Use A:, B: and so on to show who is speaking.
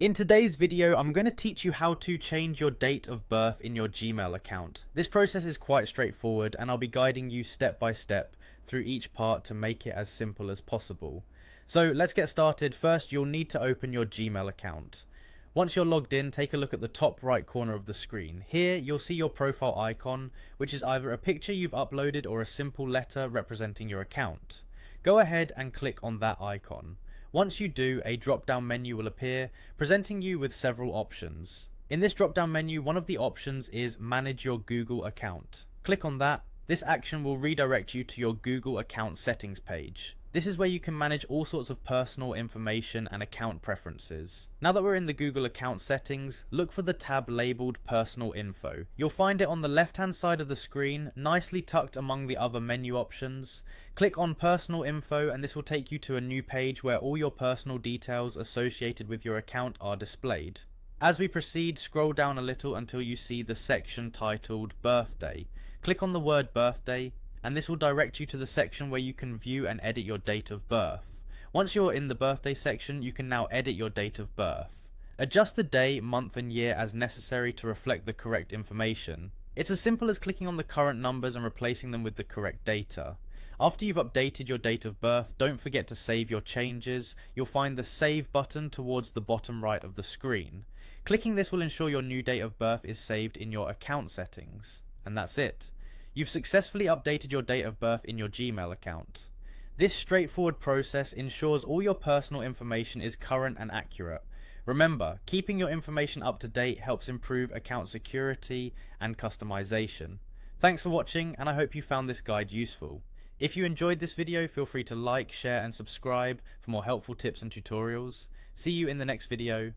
A: In today's video, I'm going to teach you how to change your date of birth in your Gmail account. This process is quite straightforward and I'll be guiding you step by step through each part to make it as simple as possible. So let's get started. First, you'll need to open your Gmail account. Once you're logged in, take a look at the top right corner of the screen. Here, you'll see your profile icon, which is either a picture you've uploaded or a simple letter representing your account. Go ahead and click on that icon. Once you do, a drop-down menu will appear, presenting you with several options. In this drop-down menu, one of the options is Manage your Google account. Click on that. This action will redirect you to your Google account settings page. This is where you can manage all sorts of personal information and account preferences. Now that we're in the Google account settings, look for the tab labeled Personal Info. You'll find it on the left-hand side of the screen, nicely tucked among the other menu options. Click on Personal Info and this will take you to a new page where all your personal details associated with your account are displayed. As we proceed, scroll down a little until you see the section titled Birthday. Click on the word Birthday, and this will direct you to the section where you can view and edit your date of birth. Once you're in the birthday section, you can now edit your date of birth. Adjust the day, month and year as necessary to reflect the correct information. It's as simple as clicking on the current numbers and replacing them with the correct data. After you've updated your date of birth, don't forget to save your changes. You'll find the Save button towards the bottom right of the screen. Clicking this will ensure your new date of birth is saved in your account settings. And that's it. You've successfully updated your date of birth in your Gmail account. This straightforward process ensures all your personal information is current and accurate. Remember, keeping your information up to date helps improve account security and customization. Thanks for watching, and I hope you found this guide useful. If you enjoyed this video, feel free to like, share and subscribe for more helpful tips and tutorials. See you in the next video.